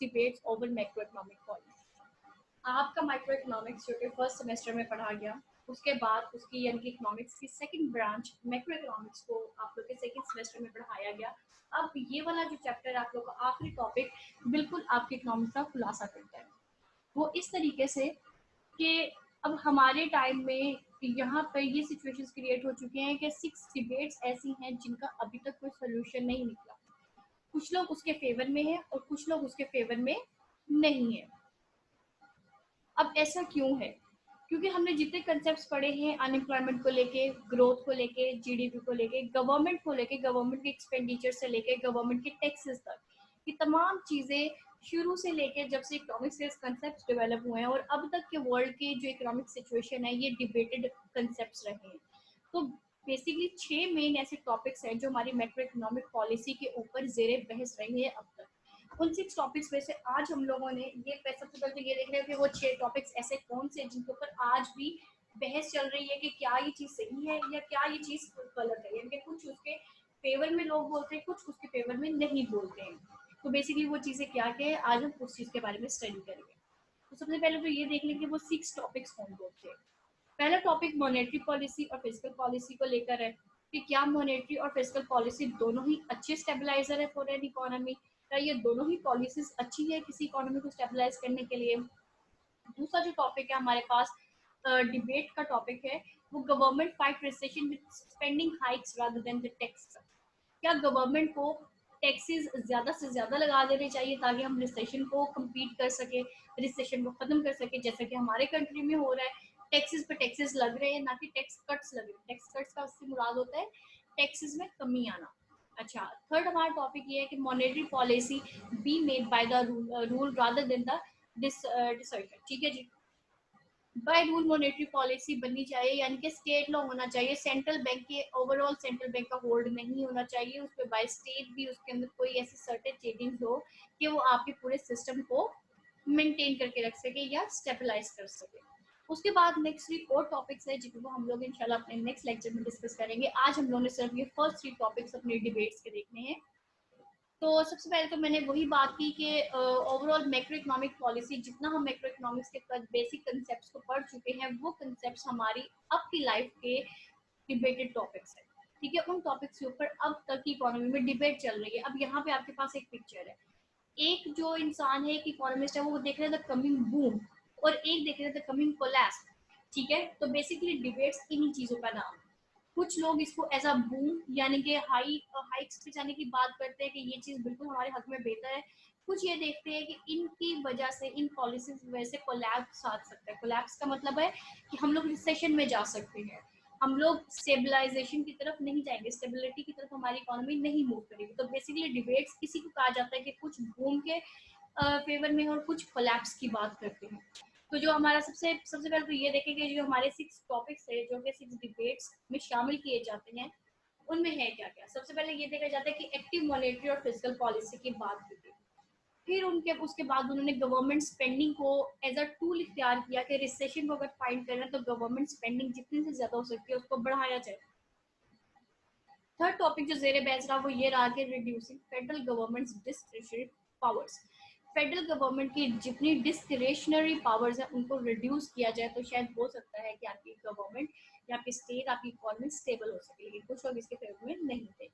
Debates over macro economic policy. आपका micro economics जो कि फर्स्ट सेमेस्टर में पढ़ा गया, उसके बाद उसकी यानी कि इकोनॉमिक्स की सेकंड ब्रांच मैक्रो इकोनॉमिक्स को आप लोग के सेकंड सेमेस्टर में पढ़ाया गया। अब ये वाला जो चैप्टर आप लोग का आखिरी टॉपिक बिल्कुल आपके इकोनॉमिक्स का खुलासा करता है। वो इस तरीके से कि अब हमारे टाइम में यहाँ पर ये सिचुएशंस क्रिएट हो चुके हैं कि 6 डिबेट्स ऐसी हैं जिनका अभी तक कोई सोल्यूशन नहीं निकला। कुछ लोग उसके फेवर में हैं और कुछ लोग उसके फेवर में नहीं है। अब ऐसा क्यों है? क्योंकि हमने जितने कंसेप्ट्स पढ़े हैं अनएम्प्लॉयमेंट को लेके, ग्रोथ को लेके, जीडीपी को लेके, गवर्नमेंट को लेके, गवर्नमेंट के एक्सपेंडिचर से लेके गवर्नमेंट के टैक्सेस तक, ये तमाम चीज़ें शुरू से लेके जब से इकोनॉमिक्स के कंसेप्ट्स डेवलप हुए हैं और अब तक के वर्ल्ड की जो इकोनॉमिक सिचुएशन है, ये डिबेटेड कंसेप्ट्स रहे हैं। तो बेसिकली 6 मेन ऐसे टॉपिक्स हैं जो हमारी मैक्रो इकोनॉमिक पॉलिसी के ऊपर जेरे बहस रही है अब तक। उन 6 टॉपिक्स में से आज हम लोगों ने ये सबसे पहले तो ये देख रहे हैं कि वो 6 टॉपिक्स ऐसे कौन से जिनके ऊपर आज भी बहस चल रही है कि क्या ये चीज़ सही है या क्या ये चीज़ गलत है, यानी कि कुछ उसके फेवर में लोग बोलते हैं, कुछ उसके फेवर में नहीं बोलते हैं। तो बेसिकली वो चीज़ें क्या क्या है, आज हम उस चीज़ के बारे में स्टडी करेंगे। तो सबसे पहले तो ये देख लें कि वो 6 टॉपिक्स कौन बोलते हैं। पहला टॉपिक मॉनेटरी पॉलिसी और फिजिकल पॉलिसी को लेकर है कि क्या मॉनेटरी और फिजिकल पॉलिसी दोनों ही अच्छे स्टेबलाइजर है फॉर एन इकोनॉमी, क्या ये दोनों ही पॉलिसीज अच्छी है किसी इकोनॉमी को स्टेबलाइज करने के लिए। दूसरा जो टॉपिक है हमारे पास डिबेट का टॉपिक है, वो government fight recession with spending hikes rather than the tax. क्या गवर्नमेंट को टैक्सेस ज़्यादा से ज़्यादा लगा देने चाहिए ताकि हम रिसेशन को कम्पीट कर सके, रिसेशन को ख़त्म कर सके, जैसा कि हमारे कंट्री में हो रहा है। टैक्सेस पे टैक्सेस लग रहे हैं, ना कि टैक्स कट्स लग रहे हैं। टैक्स कट्स का उससे मुराद होता है टैक्सेस में कमी आना। अच्छा, थर्ड हमारा टॉपिक ये है कि monetary policy be made by the rule rather than the decision. ठीक है जी, बाय रूल मॉनेटरी पॉलिसी बननी चाहिए, यानी कि स्टेट लॉ होना चाहिए, सेंट्रल बैंक के ओवरऑल सेंट्रल बैंक का होल्ड नहीं होना चाहिए उस पर, बाय स्टेट भी उसके अंदर कोई ऐसी सर्टेन चेंजिंग हो कि वो आपके पूरे सिस्टम को मेंटेन करके रख सके या स्टेबलाइज कर सके। उसके बाद नेक्स्ट 3 और टॉपिक्स है जिनको हम लोग इंशाल्लाह अपने नेक्स्ट लेक्चर में डिस्कस करेंगे। आज हम लोगों ने सिर्फ ये फर्स्ट 3 टॉपिक्स अपने डिबेट्स के देखने हैं। तो सबसे पहले तो मैंने वही बात की कि ओवरऑल मैक्रो इकोनॉमिक पॉलिसी, जितना हम मैक्रो इकोनॉमिक्स के बेसिक कंसेप्ट्स को पढ़ चुके हैं, वो कंसेप्ट्स हमारी अब की लाइफ के डिबेटेड टॉपिक्स है। ठीक है, उन टॉपिक्स के ऊपर अब तक की इकोनॉमी में डिबेट चल रही है। अब यहाँ पे आपके पास एक पिक्चर है, एक जो इंसान है, एक इकोनॉमिस्ट है, वो देख रहे हैं द कमिंग बूम और एक देख रहे हैं द कमिंग कोलैप्स। ठीक है, तो बेसिकली डिबेट्स इन्हीं चीजों का नाम। कुछ लोग इसको एज अ बूम यानी कि हाइक्स पे जाने की बात करते हैं कि ये चीज बिल्कुल हमारे हक में बेहतर है। कुछ ये देखते हैं कि इनकी वजह से, इन पॉलिसीज की वजह से कोलैप्स आ सकता है। कोलैप्स का मतलब है कि हम लोग रिसेशन में जा सकते हैं, हम लोग स्टेबलाइजेशन की तरफ नहीं जाएंगे, स्टेबिलिटी की तरफ हमारी इकोनॉमी नहीं मूव करेगी। तो बेसिकली डिबेट्स इसी को कहा जाता है कि कुछ बूम के फेवर में और कुछ कोलैप्स की बात करते हैं। तो जो हमारा सबसे पहले तो ये देखेंगे जो हमारे 6 टॉपिक्स है जो कि 6 डिबेट्स में शामिल किए जाते हैं, उनमें है क्या क्या। सबसे पहले ये देखा जाता है कि एक्टिव मॉनेटरी और फिजिकल पॉलिसी की बात की थी। फिर उसके बाद उन्होंने गवर्नमेंट स्पेंडिंग को एज अ टूल इख्तियार किया कि रिसेशन को अगर फाइंड करना तो गवर्नमेंट स्पेंडिंग जितनी से ज्यादा हो सकती है उसको बढ़ाया जाए। थर्ड टॉपिक जो जेरे बहस रहा वो ये रहा कि reducing federal government discretionary powers. Federal government की जितनी डिस्क्रिशनरी पावर्स है उनको रिड्यूस किया जाए तो शायद हो सकता है कि आपकी गवर्नमेंट या आपकी स्टेट, आपकी इकोनॉमी स्टेबल हो सके। लेकिन कुछ लोग इसके फेवर में नहीं थे।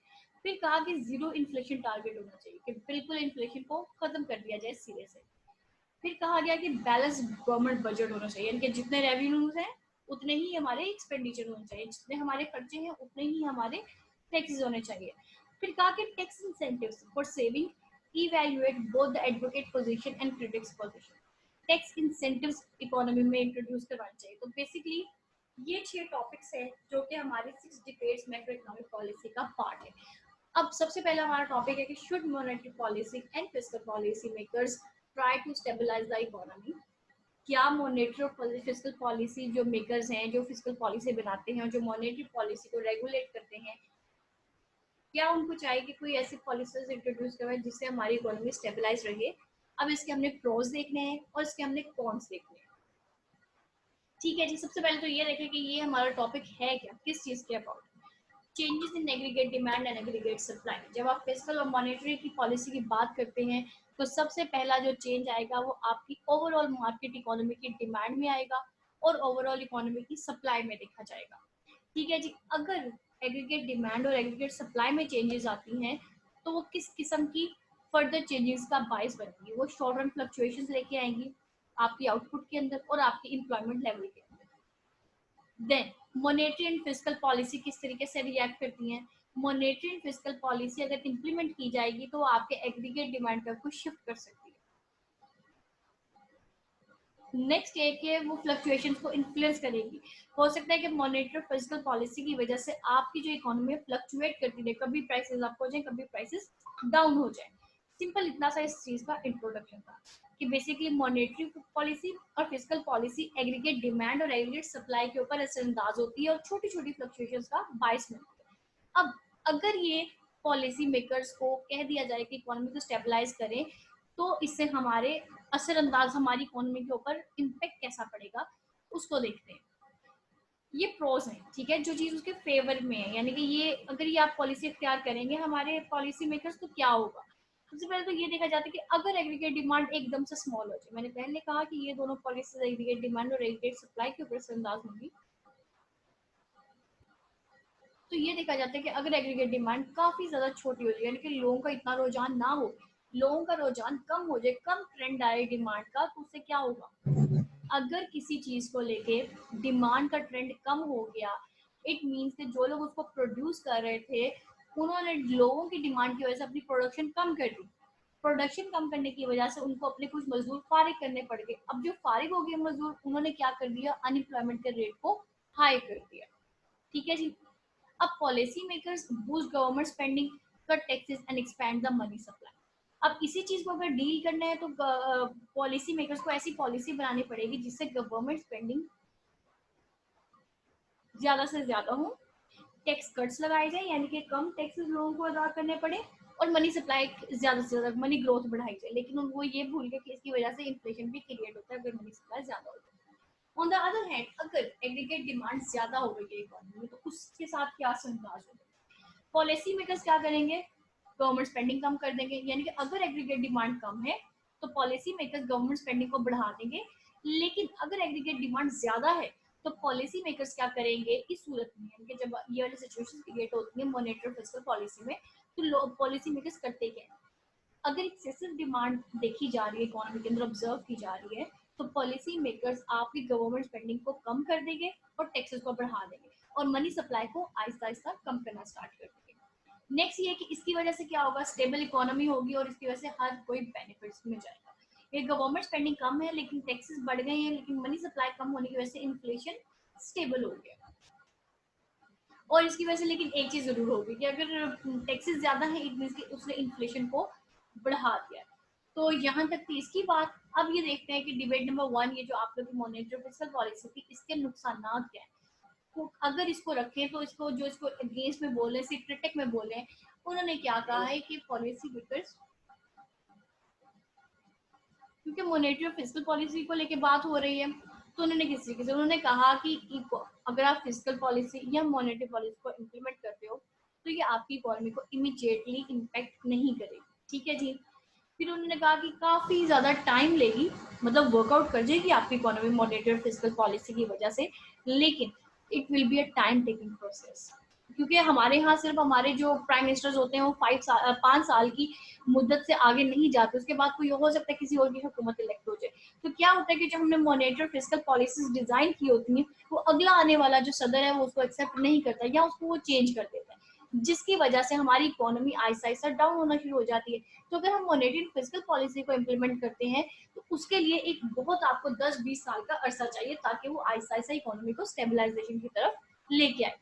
फिर कहा कि जीरो इन्फ्लेशन टारगेट होना चाहिए, कि बिल्कुल इन्फ्लेशन को खत्म कर दिया जाए सिरे से। फिर कहा गया कि बैलेंस गवर्नमेंट बजट होना चाहिए, यानी कि जितने रेवेन्यूज हैं उतने ही हमारे एक्सपेंडिचर होने चाहिए, जितने हमारे खर्चे हैं उतने ही हमारे टैक्सेस होने चाहिए। फिर कहा कि tax incentives for saving evaluate both the advocate position and critics position. Tax incentives economy में इंट्रोड्यूस करवाने चाहिए। तो बेसिकली ये 6 टॉपिक्स हैं जो कि हमारे 6 डिबेट्स मैक्रो इकोनॉमिक पॉलिसी का पार्ट है। अब सबसे पहला हमारा टॉपिक है कि should monetary policy and fiscal policy makers try to stabilize the economy. क्या मॉनेटरी और फिस्कल पॉलिसी जो मेकर्स हैं, जो फिस्कल पॉलिसी बनाते हैं और जो मॉनेटरी पॉलिसी को रेगुलेट करते हैं, क्या उनको चाहिए कि कोई ऐसी पॉलिसीज इंट्रोड्यूस करवाए जिससे हमारी इकोनॉमी स्टेबलाइज रहे। अब इसके हमने प्रोज देखने हैं और इसके हमने कॉन्स देखने हैं। ठीक है जी, सबसे पहले तो ये देखें कि ये हमारा टॉपिक है क्या, किस चीज़ के about. Changes in aggregate demand and aggregate supply. जब आप फिस्कल और मॉनेटरी की पॉलिसी की बात करते हैं तो सबसे पहला जो चेंज आएगा वो आपकी ओवरऑल मार्केट इकोनॉमी की डिमांड में आएगा और ओवरऑल इकोनॉमी की सप्लाई में देखा जाएगा। ठीक है जी। अगर एग्रीगेट डिमांड और एग्रीगेट सप्लाई में चेंजेस आती हैं तो वो किस किस्म की फर्दर चेंजेस का बायस बनती है? वो शॉर्ट रन फ्लक्चुएशंस लेके आएंगी आपकी आउटपुट के अंदर और आपकी एम्प्लॉयमेंट लेवल के अंदर। Then monetary and fiscal policy किस तरीके से रिएक्ट करती हैं? मॉनेटरी एंड फिस्कल पॉलिसी अगर इंप्लीमेंट की जाएगी तो आपके एग्रीगेट डिमांड का कुछ शिफ्ट कर सकती है। नेक्स्ट एक है वो फ्लक्चुएशंस को इन्फ्लुएंस करेगी। हो सकता है कि मॉनेटरी फिजिकल पॉलिसी की वजह से आपकी जो इकोनॉमी फ्लक्चुएट करती रहे, कभी प्राइसेस अप हो जाए कभी प्राइसेस डाउन हो जाए। सिंपल इतना सा इस चीज का इंट्रोडक्शन था कि बेसिकली मॉनेटरी पॉलिसी और फिजिकल पॉलिसी एग्रीगेट डिमांड और एग्रीगेट सप्लाई के ऊपर असरअंदाज होती है और छोटी छोटी फ्लक्चुएशंस का बायस बनती है। अब अगर ये पॉलिसी मेकर्स को कह दिया जाए कि इकोनॉमी को स्टेबलाइज करें तो इससे हमारे असरअंदाज हमारी इकोनॉमी के ऊपर इम्पैक्ट कैसा पड़ेगा उसको देखते हैं। ये प्रोज हैं, ठीक है, जो चीज उसके फेवर में है, यानी कि ये अगर ये आप पॉलिसी इख्तियार करेंगे हमारे पॉलिसी मेकर्स तो क्या होगा। सबसे पहले तो ये देखा जाता है कि अगर एग्रीगेट डिमांड एकदम से स्मॉल हो जाए, मैंने पहले कहा कि ये दोनों पॉलिसीज एग्रीगेट डिमांड और एग्रीगेट सप्लाई के ऊपर असरअंदाज होंगी, तो ये देखा जाता है कि अगर एग्रीगेट डिमांड काफी ज्यादा छोटी हो जाए, यानी कि लोगों का इतना रुझान ना हो, लोगों का रुझान कम हो जाए, कम ट्रेंड आए डिमांड का, तो उससे क्या होगा? अगर किसी चीज को लेके डिमांड का ट्रेंड कम हो गया, इट मीन्स कि जो लोग उसको प्रोड्यूस कर रहे थे उन्होंने लोगों की डिमांड की वजह से अपनी प्रोडक्शन कम कर दी। प्रोडक्शन कम करने की वजह से उनको अपने कुछ मजदूर फारिग करने पड़ गए। अब जो फारिग हो गए मजदूर, उन्होंने क्या कर दिया? अनएम्प्लॉयमेंट के रेट को हाई कर दिया। ठीक है जी। अब policy makers boost government spending, cut taxes and expand the money supply. अब इसी चीज को अगर डील करना है तो पॉलिसी मेकर्स को ऐसी पॉलिसी बनानी पड़ेगी जिससे गवर्नमेंट स्पेंडिंग ज्यादा से ज्यादा हो, टैक्स कट्स लगाए जाए यानी कि कम टैक्सेस लोगों को अदा करने पड़े, और मनी सप्लाई ज्यादा से ज्यादा मनी ग्रोथ बढ़ाई जाए। लेकिन वो ये भूल गए कि इसकी वजह से इन्फ्लेशन भी क्रिएट होता है अगर मनी सप्लाई ज्यादा हो जाए। ऑन द अदर हैंड अगर एग्रीगेट डिमांड ज्यादा हो गई है इकोनॉमी में तो उसके साथ क्या असरअंदाज होगा? पॉलिसी मेकर्स क्या करेंगे? गवर्नमेंट स्पेंडिंग कम कर देंगे, यानी कि अगर एग्रीगेट डिमांड कम है तो पॉलिसी मेकर्स गवर्नमेंट स्पेंडिंग को बढ़ा देंगे। लेकिन अगर एग्रीगेट डिमांड ज्यादा है तो पॉलिसी मेकर्स क्या करेंगे इस सूरत में, यानी कि जब ये वाली सिचुएशन क्रिएट होती है मॉनेटरी फिस्कल पॉलिसी में, तो पॉलिसी मेकर्स करते क्या है? अगर एक्सेसिव डिमांड देखी जा रही है इकोनॉमी के अंदर, ऑब्जर्व की जा रही है, तो पॉलिसी मेकर्स आपकी गवर्नमेंट स्पेंडिंग को कम कर देंगे और टैक्सेस को बढ़ा देंगे और मनी सप्लाई को आहिस्ता आहिस्ता कम करना स्टार्ट कर देंगे। नेक्स्ट ये कि इसकी वजह से क्या होगा? स्टेबल इकोनॉमी होगी और इसकी वजह से हर कोई बेनिफिट्स में जाएगा। ये गवर्नमेंट स्पेंडिंग कम है लेकिन टैक्सेस बढ़ गए हैं, लेकिन मनी सप्लाई कम होने की वजह से इन्फ्लेशन स्टेबल हो गया। और इसकी वजह से लेकिन एक चीज जरूर होगी कि अगर टैक्सेस ज्यादा है इट मीन कि उसने इन्फ्लेशन को बढ़ा दिया। तो यहाँ तक थी इसकी बात। अब ये देखते हैं कि डिबेट नंबर 1, ये जो आप लोग की मॉनेटरी फिस्कल पॉलिसी थी, इसके नुकसान क्या है। तो अगर इसको रखें तो इसको जो इसको अगेंस्ट में बोले, सिर्फ क्रिटिक में बोले, उन्होंने क्या कहा है कि पॉलिसी मेकर्स, क्योंकि मॉनेटरी और फिस्कल पॉलिसी को लेके बात हो रही है, तो उन्होंने किस तरीके से उन्होंने कहा कि अगर आप फिस्कल पॉलिसी या मॉनेटरी पॉलिसी को इम्प्लीमेंट करते हो तो ये आपकी इकोनॉमी को इमीडिएटली इम्पैक्ट नहीं करेगी। ठीक है जी। फिर उन्होंने कहा कि काफी ज्यादा टाइम लेगी, मतलब वर्कआउट कर जाएगी आपकी इकोनॉमी मॉनेटरी और फिस्कल पॉलिसी की वजह से, लेकिन it will be a time taking process. क्योंकि हमारे यहाँ सिर्फ हमारे जो प्राइम मिनिस्टर्स होते हैं वो 5 साल की मुद्दत से आगे नहीं जाते, उसके बाद कोई हो सकता है किसी और की हुकूमत इलेक्ट हो जाए। तो क्या होता है कि जब हमने मॉनेटरी और फिस्कल पॉलिसीज डिजाइन की होती हैं वो अगला आने वाला जो सदर है वो उसको एक्सेप्ट नहीं करता या उसको वो चेंज कर देता है, जिसकी वजह से हमारी इकोनॉमी आहिस्ता आहिस्ता डाउन होना शुरू हो जाती है। तो अगर हम मॉनेटरी फिस्कल पॉलिसी को इम्प्लीमेंट करते हैं तो उसके लिए एक बहुत आपको 10-20 साल का अरसा चाहिए ताकि वो आहिस्ता आहिस्ता इकोनॉमी को स्टेबलाइजेशन की तरफ लेके आए।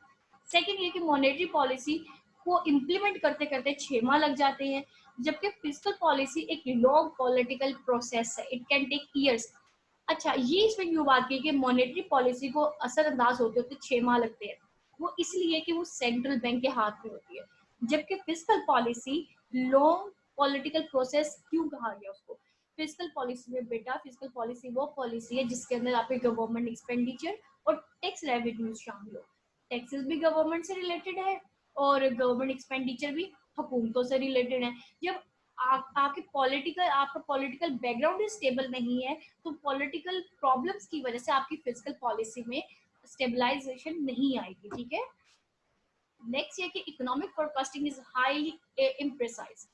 सेकेंड ये कि मॉनेटरी पॉलिसी को इम्प्लीमेंट करते करते 6 माह लग जाते हैं, जबकि फिस्कल पॉलिसी एक लॉन्ग पॉलिटिकल प्रोसेस है, इट कैन टेक ईयर्स। अच्छा, ये इसमें क्यों बात की कि मॉनेटरी पॉलिसी को असरअंदाज होते होते 6 माह लगते हैं? वो इसलिए कि वो सेंट्रल बैंक के हाथ में होती है, जबकि fiscal policy long political process क्यों कहा गया उसको? फिस्कल पॉलिसी में बेटा, फिस्कल पॉलिसी वो पॉलिसी है जिसके अंदर आपके गवर्नमेंट एक्सपेंडिचर और टैक्स रेवेन्यूज शामिल हो। टैक्सेस भी गवर्नमेंट से रिलेटेड है और गवर्नमेंट एक्सपेंडिचर भी हुकूमतों से रिलेटेड है। जब आपका पॉलिटिकल बैकग्राउंड स्टेबल नहीं है तो पॉलिटिकल प्रॉब्लम्स की वजह से आपकी फिजिकल पॉलिसी में स्टेबलाइजेशन नहीं आएगी। ठीक है, नेक्स्ट ये कि economic forecasting is highly imprecise.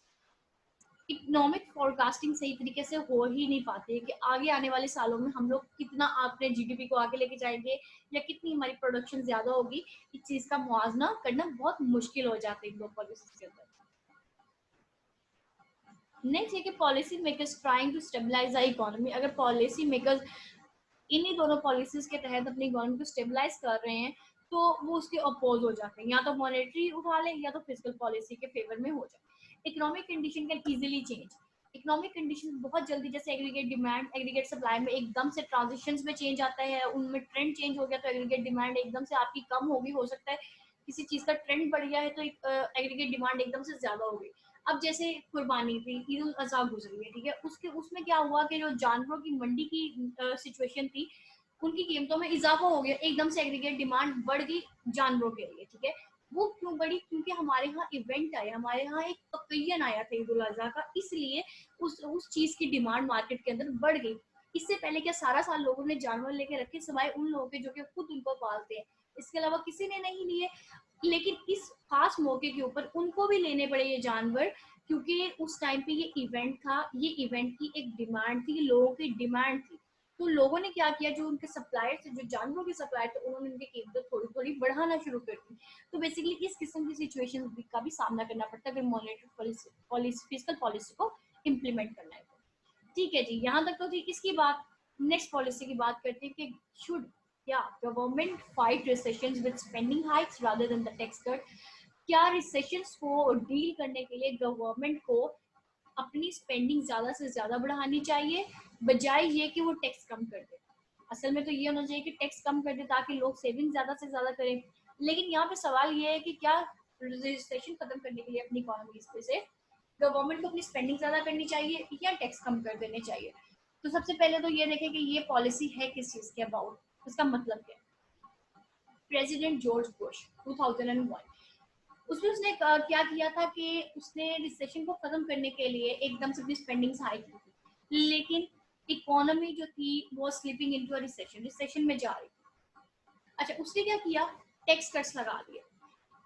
Economic forecasting सही तरीके से हो ही नहीं पाती है कि आगे आने वाले सालों में हम लोग कितना अपने जीडीपी को आगे लेके जाएंगे या कितनी हमारी प्रोडक्शन ज्यादा होगी, इस चीज का मुआवजा करना बहुत मुश्किल हो जाता है इन दो पॉलिसीज के अंदर। नेक्स्ट ये कि policy makers trying to stabilize the economy. अगर पॉलिसी मेकर्स इन्हीं दोनों पॉलिसीज के तहत अपनी इकोनॉमी को स्टेबलाइज कर रहे हैं तो वो उसके अपोज हो जाते हैं, या तो मॉनेटरी उठा ले या तो फिजिकल पॉलिसी के फेवर में हो जाए। Economic condition can easily change. Economic condition बहुत जल्दी, जैसे एग्रीगेट डिमांड एग्रीगेट सप्लाई में एकदम से ट्रांजिशंस में चेंज आता है, उनमें ट्रेंड चेंज हो गया तो एग्रीगेट डिमांड एकदम से आपकी कम होगी, हो सकता है किसी चीज का ट्रेंड बढ़ गया है तो एग्रीगेट डिमांड एकदम से ज्यादा हो गई। अब जैसे कुर्बानी थी, ईद उल अजहा गुजरी है, ठीक है, उसके उसमें क्या हुआ कि जो जानवरों की मंडी की सिचुएशन थी, उनकी कीमतों में इजाफा हो गया, एकदम से एग्रीगेट डिमांड बढ़ गई जानवरों के लिए। ठीक है, वो क्यों बढ़ी? क्योंकि हमारे यहाँ इवेंट आया, हमारे यहाँ एक ओकेजन आया था ईद उल अजहा का, इसलिए उस चीज की डिमांड मार्केट के अंदर बढ़ गई। इससे पहले क्या सारा साल लोगों ने जानवर लेके रखे, सिवाय उन लोगों के जो कि खुद उनको पालते हैं, इसके अलावा किसी ने नहीं लिए। लेकिन इस खास मौके के ऊपर उनको भी लेने पड़े ये जानवर, क्योंकि उस टाइम पे ये इवेंट था, ये इवेंट की एक डिमांड थी, लोगों की डिमांड थी। तो लोगों ने क्या किया, जो उनके सप्लायर थे, जो जानवरों के सप्लायर थे, उन्होंने उनकी कीमतें थोड़ी थोड़ी बढ़ाना शुरू कर दी। तो बेसिकली इस किस्म की सिचुएशन का भी सामना करना पड़ता है अगर मॉनेटरी पॉलिसी फिजिकल पॉलिसी को इम्प्लीमेंट करना है। ठीक है जी, यहाँ तक तो थी इसकी बात। नेक्स्ट पॉलिसी की बात करते हैं कि शुड क्या government fight recessions with spending hikes rather than the tax cut. क्या रिसेशंस को डील करने के लिए गवर्नमेंट को अपनी स्पेंडिंग ज्यादा से ज्यादा बढ़ानी चाहिए, बजाय ये कि वो टैक्स कम कर दे। असल में तो ये होना चाहिए कि टैक्स कम कर दे ताकि लोग सेविंग ज्यादा से ज्यादा करें। लेकिन यहाँ पे सवाल ये है कि क्या रजिस्ट्रेशन खत्म करने के लिए अपनी इकोनॉमी से गवर्नमेंट को अपनी स्पेंडिंग ज्यादा करनी चाहिए या टैक्स कम कर देने चाहिए? तो सबसे पहले तो ये देखें कि ये पॉलिसी है किस चीज के अबाउट, इसका मतलब क्या है। प्रेसिडेंट जॉर्ज बुश 2001, उसमें उसने क्या किया था कि उसने रिसेशन को खत्म करने के लिए एकदम से अपनी स्पेंडिंग हाई की थी, लेकिन इकोनॉमी जो थी वो स्लिपिंग इनटू रिसेशन रिसेशन में जा रही थी। अच्छा, उसने क्या किया, टैक्स कट्स लगा दिए।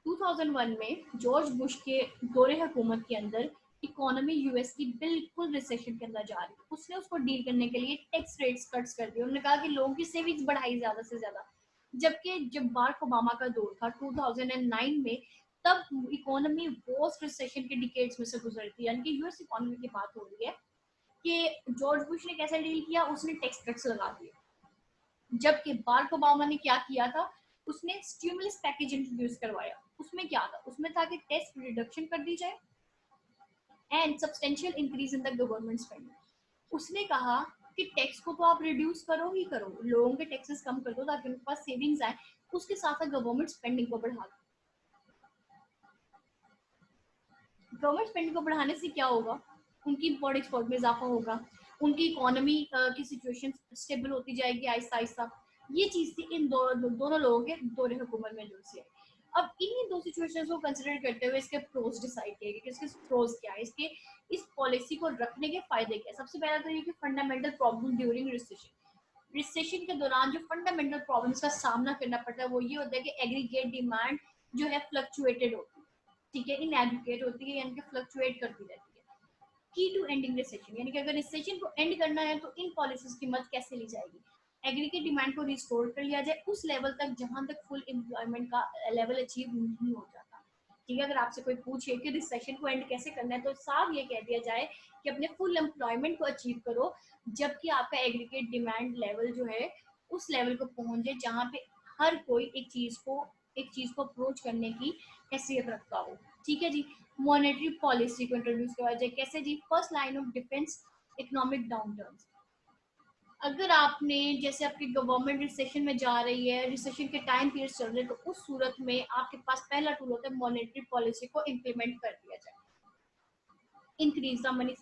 2001 में जॉर्ज बुश के दौरे हुकूमत के अंदर इकोनॉमी यूएस की बिल्कुल रिसेशन के अंदर जा रही है। उसने उसको डील करने के लिए टैक्स रेट्स कट्स कर दिए। उन्होंने कहा कि लोगों की सेविंग्स बढ़ाई ज्यादा से ज्यादा। जबकि जब बाराक ओबामा का दौर था 2009 में, तब इकोनॉमी वर्स्ट रिसेशन के डिकेड्स में से गुजरती थी, यानी कि यूएस इकोनॉमी की बात हो रही है कि जॉर्ज बुश ने कैसे डील किया, उसने टैक्स कट्स लगा दिए। जबकि बाराक ओबामा ने क्या किया था, उसने स्टिमुलस पैकेज इंट्रोड्यूस करवाया। उसमें क्या था, उसमें था कि टैक्स रिडक्शन कर दी जाए and substantial increase in the government spending. उसने कहा कि टैक्स को तो आप रिड्यूस करो ही करो, लोगों के टैक्सेस कम कर दो ताकि उनके पास सेविंग्स आए, उसके साथ साथ गवर्नमेंट स्पेंडिंग को बढ़ा दो। गवर्नमेंट स्पेंडिंग को बढ़ाने से क्या होगा, उनकी इंपोर्ट एक्सपोर्ट में इजाफा होगा, उनकी इकोनॉमी की सिचुएशन स्टेबल होती जाएगी आहिस्ता आहिस्ता। ये चीज थी इन दोनों लोगों के दौरे हुकूमत में जो सी है। अब इन्हीं दो सिचुएशंस को कंसिडर करते हुए इसके प्रोज डिसाइड किए कि इसके प्रोज क्या है, इसके इस पॉलिसी को रखने के फायदे क्या है। सबसे पहला तो ये कि fundamental problem during recession. Recession के दौरान जो फंडामेंटल प्रॉब्लम्स का सामना करना पड़ता है वो ये होता है कि एग्रीगेट डिमांड जो है फ्लक्चुएटेड होती है, ठीक है, इनएग्रीगेट होती है, यानी कि फ्लक्चुएट करती रहती है। की टू एंडिंग रिसेशन, यानी कि अगर रिसेशन को एंड करना है तो इन पॉलिसीज की मदद कैसे ली जाएगी, एग्रीगेट डिमांड को रिस्टोर कर लिया जाए उस लेवल तक जहां तक फुल एम्प्लॉयमेंट का लेवल अचीव नहीं हो जाता। ठीक है, अगर आपसे कोई पूछे कि रिसेशन को एंड कैसे करना है तो साफ ये कह दिया जाए कि अपने फुल एम्प्लॉयमेंट को अचीव करो, जबकि आपका एग्रीगेट डिमांड लेवल जो है उस लेवल को पहुंच जाए जहाँ पे हर कोई एक चीज को अप्रोच करने की हैसियत रखता हो। ठीक है जी, मॉनेटरी पॉलिसी को इंट्रोड्यूस करवा जाए। कैसे जी, first line of defence economic downturn. अगर आपने जैसे आपकी गवर्नमेंट रिसेशन में जा रही है, रिसेशन के टाइम पीरियड चल रहे हैं, तो उस सूरत में आपके पास पहला टूल होता है मॉनेटरी पॉलिसी को इम्प्लीमेंट कर दिया जाए। इंक्रीज द मनी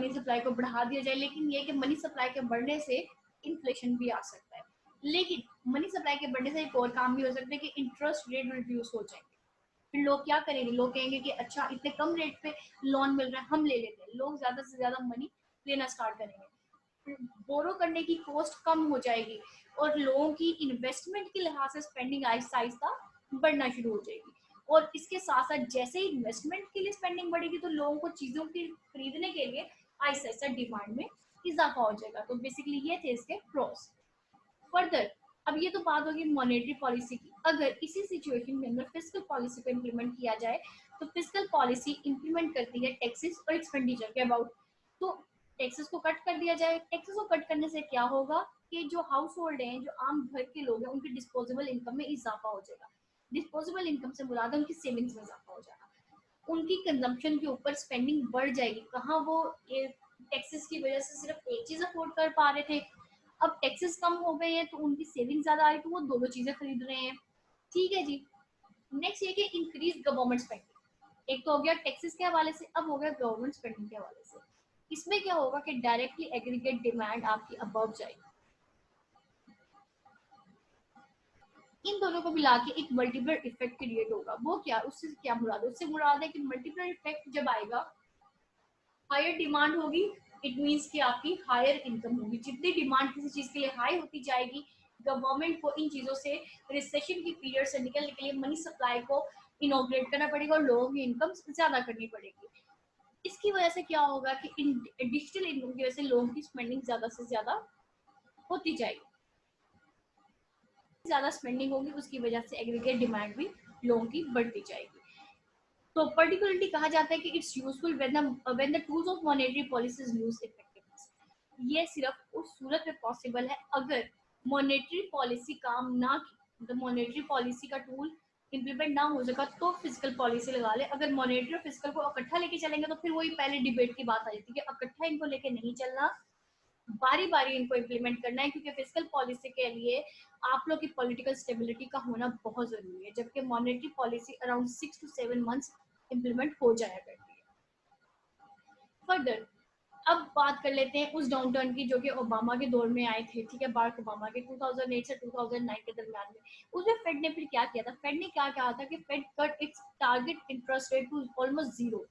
सप्लाई को बढ़ा दिया जाए। लेकिन ये कि मनी सप्लाई के बढ़ने से इन्फ्लेशन भी आ सकता है। लेकिन मनी सप्लाई के बढ़ने से एक और काम भी हो सकता है कि इंटरेस्ट रेट रिड्यूस हो जाएंगे। फिर लोग क्या करेंगे, लोग कहेंगे कि अच्छा इतने कम रेट पे लोन मिल रहा है, हम ले लेते हैं। लोग ज्यादा से ज्यादा मनी लेना स्टार्ट करेंगे, बोरो करने की कॉस्ट कम हो जाएगी और लोगों की इन्वेस्टमेंट के लिहाज से स्पेंडिंग आहिस्ता आहिस्ता बढ़ना शुरू हो जाएगी। और इसके साथ साथ जैसे ही इन्वेस्टमेंट के लिए स्पेंडिंग बढ़ेगी तो लोगों को चीजों की खरीदने के लिए आहिस्ता आहिस्ता डिमांड में इजाफा हो जाएगा। तो बेसिकली ये थे इसके प्रोस। फर्दर, अब ये तो बात होगी मॉनेटरी पॉलिसी की। अगर इसी सिचुएशन के अंदर फिस्कल पॉलिसी को इम्प्लीमेंट किया जाए तो फिस्कल पॉलिसी इम्प्लीमेंट करती है टैक्सेस और एक्सपेंडिचर के अबाउट। तो टैक्सेस को कट कर दिया जाए। टैक्सेस को कट करने से क्या होगा कि जो हाउस होल्ड हैं, जो आम घर के लोग हैं, उनकी डिस्पोजेबल इनकम में इजाफा हो जाएगा। डिस्पोजेबल इनकम से मुराद है उनकी सेविंग्स में इजाफा हो जाएगा। उनकी कंजम्पशन के ऊपर स्पेंडिंग बढ़ जाएगी। कहाँ वो टैक्सेस की वजह से सिर्फ एक चीज अफोर्ड कर पा रहे थे, अब टैक्सेस कम हो गए हैं तो उनकी सेविंग ज्यादा आई तो वो दोनों चीजें खरीद रहे हैं। ठीक है जी। नेक्स्ट ये कि इंक्रीज गवर्नमेंट स्पेंडिंग। एक तो हो गया टैक्सेस के हवाले से, अब हो गया गवर्नमेंट स्पेंडिंग के हवाले से। इसमें क्या होगा कि डायरेक्टली एग्रीगेट डिमांड आपकी अबव जाएगी। इन दोनों को मिला के एक मल्टीप्लायर इफेक्ट क्रिएट होगा। वो क्या, उससे क्या मुराद है? उससे मुराद है कि मल्टीप्लायर इफेक्ट जब आएगा, हायर डिमांड होगी, इट मीन्स कि आपकी हायर इनकम होगी। जितनी डिमांड किसी चीज के लिए हाई होती जाएगी, गवर्नमेंट को इन चीजों से रिसेशन की पीरियड से निकलने के लिए मनी सप्लाई को इनोग्रेट करना पड़ेगा और लोगों की इनकम ज्यादा करनी पड़ेगी। इसकी वजह से क्या होगा कि इन डिजिटल इनकम की वजह से लोगों की स्पेंडिंग ज्यादा से ज्यादा होती जाएगी। ज्यादा स्पेंडिंग होगी उसकी वजह से एग्रीगेट डिमांड भी लोगों की बढ़ती जाएगी। तो पर्टिकुलरली कहा जाता है कि it's useful when the tools of monetary policy is used effectively. ये सिर्फ उस सूरत में पॉसिबल है अगर मॉनेटरी पॉलिसी काम ना की, तो मॉनेटरी पॉलिसी का टूल इम्प्लीमेंट ना हो सका तो फिजिकल पॉलिसी लगा ले। अगर मॉनेटरी और फिजिकल को इकट्ठा लेके चलेंगे तो फिर वही पहले डिबेट की बात आ जाती है कि इकट्ठा इनको लेके नहीं चलना, बारी बारी इनको इम्प्लीमेंट करना है, क्योंकि फिजिकल पॉलिसी के लिए आप लोग की पॉलिटिकल स्टेबिलिटी का होना बहुत जरूरी है, जबकि monetary policy around 6 to 7 months implement हो जाया करती है। फर्दर, अब बात कर लेते हैं उस डाउन टर्न की जो कि ओबामा के दौर में आए थे। ठीक है, बाराक ओबामा के 2008 से 2009 के दरमियान में। उसमें फेड ने फिर क्या किया था? फेड ने क्या कहा था कि Fed cut its target interest rate to almost zero,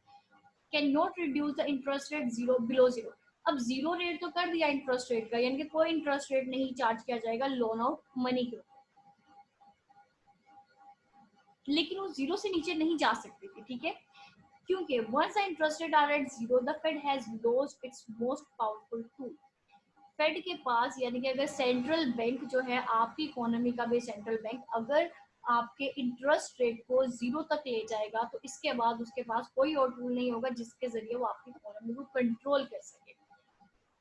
can not reduce the interest rate zero below zero. अब जीरो रेट तो कर दिया इंटरेस्ट रेट का, यानी कि कोई इंटरेस्ट रेट नहीं चार्ज किया जाएगा लोन आउट मनी के ऊपर, लेकिन वो जीरो से नीचे नहीं जा सकती थी। ठीक है, क्योंकि once the interest rate are at zero, the Fed has lost its most powerful tool. Fed के पास, यानी कि अगर सेंट्रल बैंक जो है आपकी इकोनॉमी का भी सेंट्रल बैंक, अगर आपके इंटरेस्ट रेट को जीरो तक ले जाएगा तो इसके बाद उसके पास कोई और टूल नहीं होगा जिसके जरिए वो आपकी इकोनॉमी को कंट्रोल कर सके।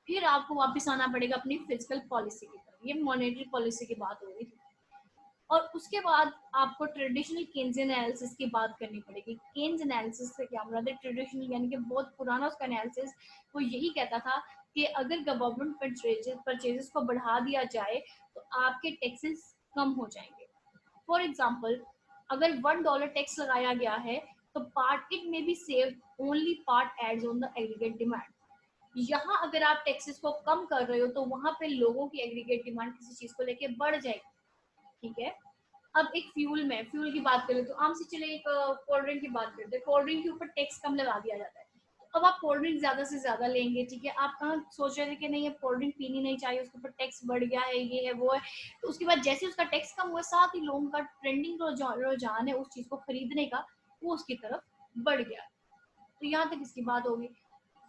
फिर आपको वापस आना पड़ेगा अपनी फिजिकल पॉलिसी की तरफ। ये मॉनेटरी पॉलिसी की बात हो रही थी। और उसके बाद आपको ट्रेडिशनल केन्जियन एनालिसिस की बात करनी पड़ेगी। केन्स एनालिसिस से क्या मतलब है? ट्रेडिशनल यानी कि बहुत पुराना उसका एनालिसिस, वो यही कहता था कि अगर गवर्नमेंट परचेजेस को बढ़ा दिया जाए तो आपके टैक्सेस कम हो जाएंगे। फॉर एग्जाम्पल, अगर $1 टैक्स लगाया गया है तो part it may be save only part adds on the aggregate demand. यहाँ अगर आप टैक्सेस को कम कर रहे हो तो वहां पे लोगों की एग्रीगेट डिमांड किसी चीज को लेके बढ़ जाएगी। ठीक है, अब एक फ्यूल की बात करें तो आम से चले एक कोल्ड ड्रिंक की बात करते हैं। कोल्ड ड्रिंक के ऊपर टैक्स कम लगा दिया जाता है, तो अब आप कोल्ड ड्रिंक ज्यादा से ज्यादा लेंगे। ठीक है, आप कहाँ सोच रहे थे कि नहीं ये कोल्ड ड्रिंक पीनी नहीं चाहिए, उसके ऊपर टैक्स बढ़ गया है, ये है वो है। तो उसके बाद जैसे उसका टैक्स कम हुआ, साथ ही लोगों का ट्रेंडिंग रुझान है उस चीज को खरीदने का, वो उसकी तरफ बढ़ गया। तो यहाँ तक इसकी बात होगी।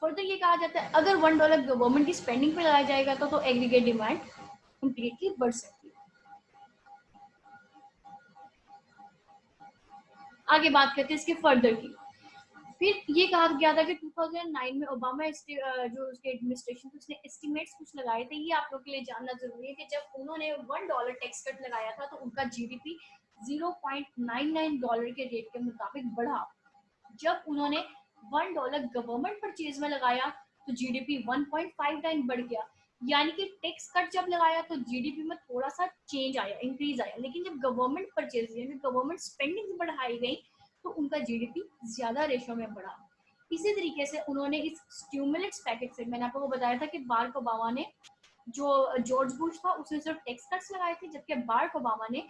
फर्दर ये कहा जाता है अगर $1 गवर्नमेंट की स्पेंडिंग पे लगाया जाएगा तो एग्रीगेट डिमांड कंप्लीटली बढ़ सकती है। आगे बात करते हैं इसके फर्दर की। फिर ये कहा गया था कि 2009 में ओबामा जो उसके एडमिनिस्ट्रेशन थी उसने एस्टिमेट्स कुछ लगाए थे। ये आप लोग के लिए जानना जरूरी है कि जब उन्होंने $1 टैक्स कट लगाया था तो उनका जीडीपी $0.99 के रेट के मुताबिक बढ़ा। जब उन्होंने $1 गवर्नमेंट परचेज में लगाया तो जीडीपी 1.59 बढ़ गया। यानी कि टैक्स कट जब लगाया तो जीडीपी में थोड़ा सा चेंज आया, इंक्रीज आया, लेकिन जब गवर्नमेंट परचेज यानी गवर्नमेंट स्पेंडिंग बढ़ाई गई तो उनका जीडीपी ज्यादा रेशो में बढ़ा। इसी तरीके से उन्होंने इस स्टिमुलेट्स पैकेज से, मैंने आपको बताया था कि बाराक ओबामा ने जो जॉर्ज बुश था उसने सिर्फ टैक्स कट्स लगाए थे, जबकि बाराक ओबामा ने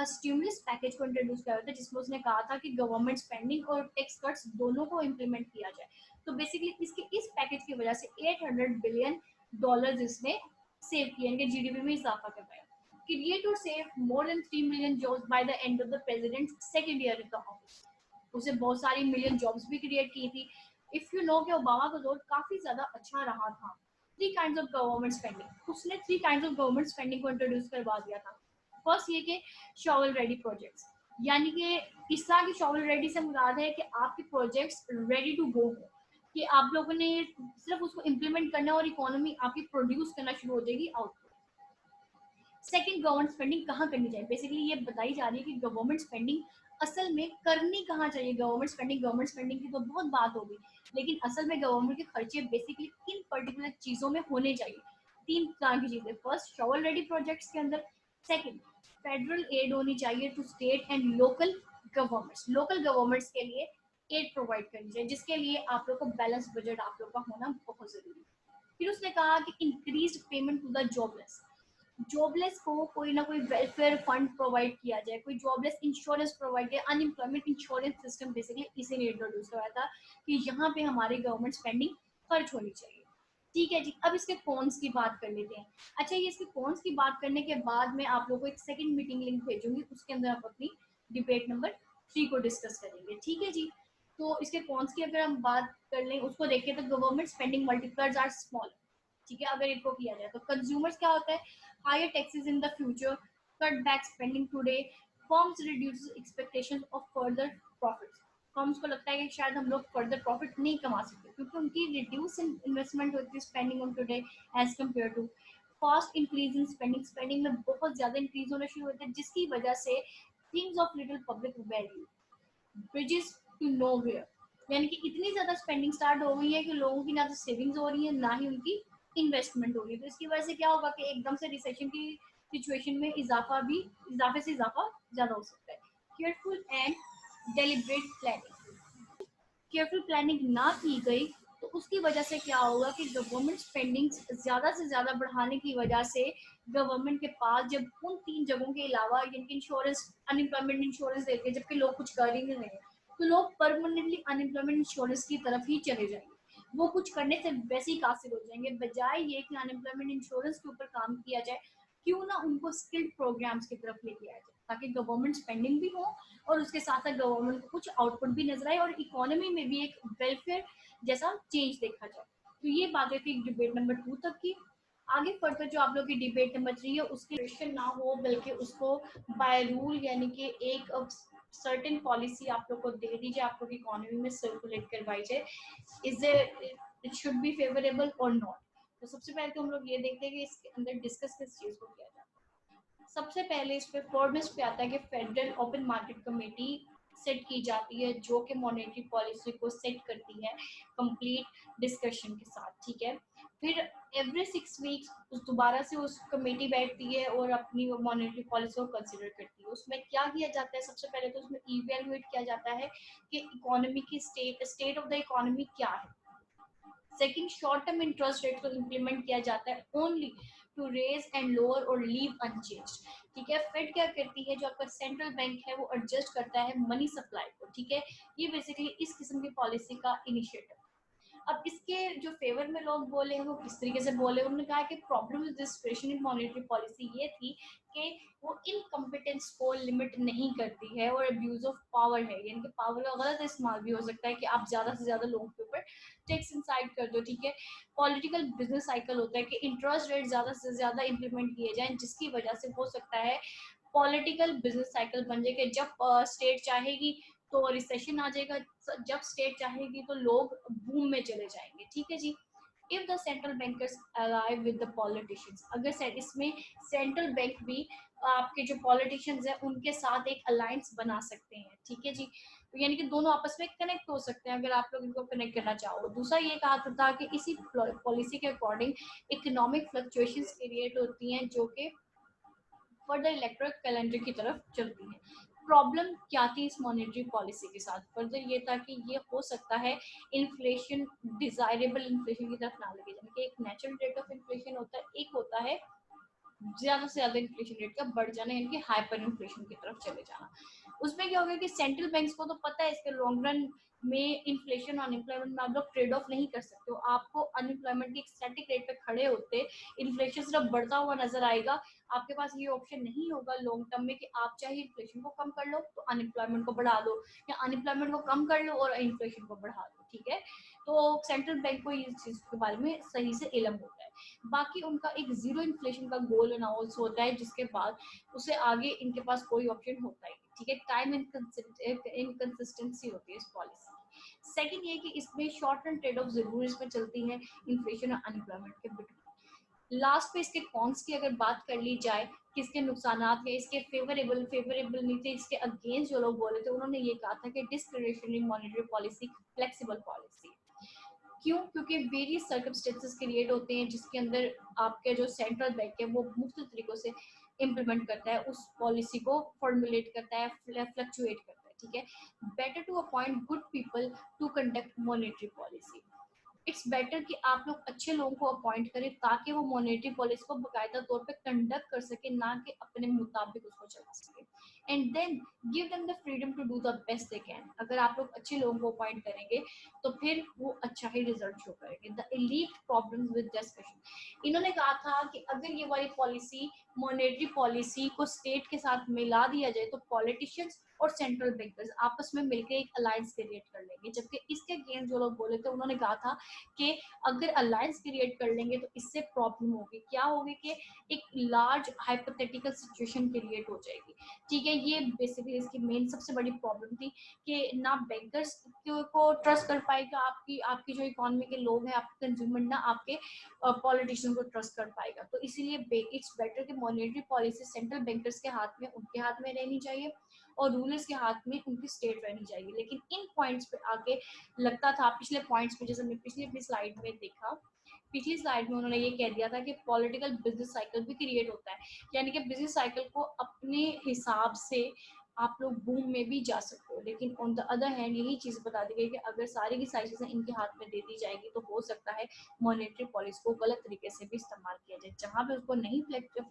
स्टिमुलस पैकेज को इंट्रोड्यूस किया था, जिसमें उसने कहा था कि गवर्नमेंट स्पेंडिंग और टैक्स कट्स दोनों को इम्प्लीमेंट किया जाए। तो बेसिकली इस पैकेज की वजह से 800 बिलियन डॉलर इसने सेव किए, इनके जीडीपी में इजाफा करवाया। क्रिएट और save more than 3 million jobs by the end of the president second year in the office. उसे बहुत सारी मिलियन जॉब्स भी क्रिएट की थी। इफ यू नो कि ओबामा का दौर काफी ज्यादा अच्छा रहा था। Three kinds of government spending, उसने three kinds of government spending को इंट्रोड्यूस करवा दिया था। फर्स्ट ये कि शॉवल रेडी प्रोजेक्ट्स, यानी कि इस तरह की शॉवल रेडी से मुराद है कि आपके प्रोजेक्ट्स रेडी टू गो हो, कि आप लोगों ने सिर्फ उसको इम्प्लीमेंट करना और इकोनॉमी आपकी प्रोड्यूस करना शुरू हो जाएगी आउटपुट। सेकंड, गवर्नमेंट स्पेंडिंग कहाँ करनी चाहिए। बेसिकली ये बताई जा रही है कि गवर्नमेंट स्पेंडिंग असल में करनी कहाँ चाहिए। गवर्नमेंट स्पेंडिंग की तो बहुत बात होगी, लेकिन असल में गवर्नमेंट के खर्चे बेसिकली किन पर्टिकुलर चीजों में होने चाहिए। तीन तरह की चीजें, फर्स्ट शॉवल रेडी प्रोजेक्ट्स के अंदर, सेकंड फेडरल एड होनी चाहिए to state and local governments के लिए एड प्रोवाइड करनी चाहिए, जिसके लिए आप लोग को बैलेंस बजट आप लोग का होना बहुत जरूरी है। फिर उसने कहा कि increase payment to the jobless को कोई ना कोई वेलफेयर फंड प्रोवाइड किया जाए, कोई जॉबलेस इंश्योरेंस प्रोवाइड किया, अनएम्प्लॉयमेंट इंश्योरेंस सिस्टम बेसिकली इसी ने इंट्रोड्यूस कराया था कि यहाँ पे हमारी गवर्नमेंट स्पेंडिंग खर्च होनी चाहिए। ठीक है जी, अब इसके कॉन्स की बात कर लेते हैं। अच्छा, ये इसके कॉन्स की बात करने के बाद मैं आप लोगों को एक सेकंड मीटिंग लिंक भेजूंगी, उसके अंदर आप अपनी डिबेट नंबर 3 को डिस्कस करेंगे। ठीक है जी। तो इसके कॉन्स की अगर हम बात कर लें, उसको देखें तो government spending multipliers are small. ठीक है, अगर इनको किया जाए तो कंज्यूमर्स क्या होता है, higher taxes in the future, cut back spending today, firms reduce expectations of further profits. Firms को लगता है कि शायद हम लोग फर्दर प्रॉफिट नहीं कमा सकते, क्योंकि उनकी रिड्यूस इन्वेस्टमेंट होती है spending on today as compare to fast increase in spending में बहुत ज्यादा इंक्रीज होना शुरू होता है, जिसकी वजह से things of little public value, bridges to nowhere, यानी कि इतनी ज्यादा स्पेंडिंग स्टार्ट हो गई है कि लोगों की ना तो सेविंग्स हो रही है, ना ही उनकी इन्वेस्टमेंट हो रही है। तो इसकी वजह से क्या होगा कि एकदम से रिसेशन की सिचुएशन में इजाफे से इजाफा ज्यादा हो सकता है। Careful and deliberate planning, careful planning ना की गई तो उसकी वजह से क्या होगा कि गवर्नमेंट स्पेंडिंग ज्यादा से ज्यादा बढ़ाने की वजह से गवर्नमेंट के पास जब उन तीन जगहों के अलावा जिनकी इंश्योरेंस, अनएम्प्लॉयमेंट इंश्योरेंस देते हैं, जबकि लोग कुछ कर ही नहीं रहे, तो लोग परमानेंटली अनएम्प्लॉयमेंट इंश्योरेंस की तरफ ही चले जाएंगे। वो कुछ करने से वैसे ही कासिर हो जाएंगे, बजाय ये कि अनएम्प्लॉयमेंट इंश्योरेंस के ऊपर काम किया जाए, क्यों ना उनको स्किल्ड प्रोग्राम्स की तरफ लेके आया जाए, ताकि गवर्नमेंट स्पेंडिंग भी हो और उसके साथ साथ गवर्नमेंट को कुछ आउटपुट भी नजर आए और इकोनॉमी में भी एक वेलफेयर जैसा चेंज देखा जाए। तो ये बातें थी डिबेट नंबर 2 तक की। आगे फर्दर जो आप लोग की डिबेट नंबर 3 है उसकी क्वेश्चन ना हो, बल्कि उसको बाय रूल यानी कि एक सर्टेन पॉलिसी आप लोग को दे दीजिए, आप लोग इकोनॉमी में सर्कुलेट करवाई जाए, is it should be favourable और नॉट। तो सबसे पहले तो हम लोग ये देखते हैं कि इसके अंदर डिस्कस किस चीज को किया जाए। सबसे पहले इस पे फॉर्मेस्ट पे आता है कि federal open market committee set की जाती है, जो कि मॉनेटरी पॉलिसी को सेट करती है कंप्लीट डिस्कशन के साथ। ठीक है, फिर एवरी 6 वीक्स दोबारा से उस कमेटी बैठती है और अपनी मॉनेटरी पॉलिसी को कंसिडर करती है। उसमें क्या किया जाता है, सबसे पहले तो उसमें इवेलुएट किया जाता है कि इकोनॉमी की स्टेट ऑफ द इकोनॉमी क्या है। Second, short term interest rate को इम्प्लीमेंट किया जाता है only to raise and lower और लीव अनचेंज्ड। ठीक है, फेड क्या करती है, जो आपका सेंट्रल बैंक है वो एडजस्ट करता है मनी सप्लाई को। ठीक है, ये बेसिकली इस किस्म की पॉलिसी का इनिशिएटिव। अब इसके जो फेवर में लोग बोले हैं वो किस तरीके से बोले, उन्होंने कहा कि problem with this in monetary policy ये थी कि वो इनकम्पिटेंस को लिमिट नहीं करती है और अब्यूज ऑफ पावर है, यानी कि पावर का गलत इस्तेमाल भी हो सकता है कि आप ज्यादा से ज्यादा लोगों के ऊपर टैक्स इंसाइड कर दो। ठीक है, पॉलिटिकल बिजनेस साइकिल होता है कि इंटरेस्ट रेट ज्यादा से ज्यादा इंप्लीमेंट किए जाए, जिसकी वजह से हो सकता है पॉलिटिकल बिजनेस साइकिल बन जाए कि जब स्टेट चाहेगी तो रिसेशन आ जाएगा, जब स्टेट चाहेगी तो लोग बूम में चले जाएंगे। ठीक है जी। If the central bankers alive with the politicians, अगर इसमें सेंट्रल बैंक भी आपके जो पॉलिटिशियंस है उनके साथ एक अलायंस बना सकते हैं। ठीक है जी, तो यानी कि दोनों आपस में कनेक्ट हो सकते हैं अगर आप लोग इनको कनेक्ट करना चाहो। दूसरा ये कहा था कि इसी पॉलिसी के अकॉर्डिंग इकोनॉमिक फ्लक्चुएशंस क्रिएट होती हैं, जो कि फर्दर इलेक्ट्रिक कैलेंडर की तरफ चलती है। प्रॉब्लम क्या थी इस मॉनेटरी पॉलिसी के साथ? फर्दर ये था कि ये हो सकता है इन्फ्लेशन, डिजायरेबल इन्फ्लेशन की तरफ ना लगे जाए, कि एक नेचुरल रेट ऑफ इन्फ्लेशन होता है, एक होता है ज्यादा से ज्यादा इन्फ्लेशन रेट का बढ़ जाना, यानी कि हाइपर इन्फ्लेशन की तरफ चले जाना। उसमें क्या होगा कि सेंट्रल बैंक्स को तो पता है इसके लॉन्ग रन में इन्फ्लेशन और अनएम्प्लॉयमेंट में आप लोग ट्रेड ऑफ नहीं कर सकते हो। आपको अनएम्प्लॉयमेंट की एक स्टैटिक रेट पे खड़े होते इन्फ्लेशन सिर्फ बढ़ता हुआ नजर आएगा। आपके पास ये ऑप्शन नहीं होगा लॉन्ग टर्म में कि आप चाहे इन्फ्लेशन को कम कर लो तो अनएम्प्लॉयमेंट को बढ़ा दो, या अनएम्प्लॉयमेंट को कम कर लो और इन्फ्लेशन को बढ़ा दो। ठीक है, तो सेंट्रल बैंक को इस चीज के बारे में सही से इलम होता है। बाकी उनका एक जीरो इन्फ्लेशन का गोल अनाउंस होता है, जिसके बाद उसे आगे इनके पास कोई ऑप्शन होता ही नहीं। ठीक है, टाइम इनकंसिस्टेंसी होती है इस पॉलिसी। सेकंड ये कि इसमें शॉर्ट टर्म ट्रेड ऑफ जरूर इसमें चलती है इन्फ्लेशन और अनएम्प्लॉयमेंट के बिटवीन। लास्ट पे इसके कॉन्स की अगर बात कर ली जाए, किसके नुकसान है, इसके फेवरेबल नहीं थे, इसके अगेंस्ट जो लोग बोले थे उन्होंने ये कहा था कि discretionary monetary policy flexible policy. क्यों? क्योंकि वेरियस सर्कमस्टेंसेस क्रिएट होते हैं जिसके अंदर आपके जो सेंट्रल बैंक है वो मुख्तलिफ तरीकों से इम्प्लीमेंट करता है, उस पॉलिसी को फॉर्मुलेट करता है, फ्लक्चुएट करता है। ठीक है, better to appoint good people to conduct monetary policy. It's better कि आप लोग अच्छे लोगों को अपॉइंट करें ताकि वो मॉनेटरी पॉलिसी को बाकायदा तौर पे कंडक्ट कर सके, ना कि अपने मुताबिक उसको चला सके। And then give them the freedom to do the best they can. अगर आप लोग अच्छे लोगों को अपॉइंट करेंगे तो फिर वो अच्छा ही रिजल्ट शो करेंगे। The elite problems with discussion, इन्होंने कहा था कि अगर ये वाली पॉलिसी मॉनेटरी पॉलिसी को स्टेट के साथ मिला दिया जाए तो पॉलिटिशियंस और सेंट्रल बैंकर्स आपस में मिलकर एक अलायंस क्रिएट कर लेंगे। जबकि इसके अगेंस्ट जो लोग बोले थे उन्होंने कहा था कि अगर अलायंस क्रिएट कर लेंगे तो इससे प्रॉब्लम होगी। क्या होगी कि एक लार्ज हाइपोथेटिकल सिचुएशन क्रिएट हो जाएगी। ठीक है, ये बेसिकली इसकी मेन सबसे बड़ी प्रॉब्लम थी कि ना बैंकर्स को ट्रस्ट कर पाएगा आपकी आपकी जो इकोनॉमी के लोग हैं, आपके कंज्यूमर, ना आपके पॉलिटिशियन को ट्रस्ट कर पाएगा। तो इसीलिए इट्स बेटर कि मॉनेटरी पॉलिसी सेंट्रल बैंकर्स के हाथ में, उनके हाथ में रहनी चाहिए और रूलर्स के हाथ में उनकी स्टेट रहनी चाहिए। लेकिन इन पॉइंट्स पे आके लगता था, पिछले पॉइंट्स पे जैसे हमने पिछली अपनी स्लाइड में देखा, पिछली स्लाइड में उन्होंने ये कह दिया था कि पॉलिटिकल बिजनेस साइकिल भी क्रिएट होता है, यानी कि बिजनेस साइकिल को अपने हिसाब से आप लोग बूम में भी जा सकते हो। लेकिन ऑन द अदर हैंड यही चीज बता दी गई कि अगर सारी की सारी चीजें इनके हाथ में दे दी जाएगी तो हो सकता है मॉनेटरी पॉलिसी को गलत तरीके से भी इस्तेमाल किया जाए, जहां पे उसको नहीं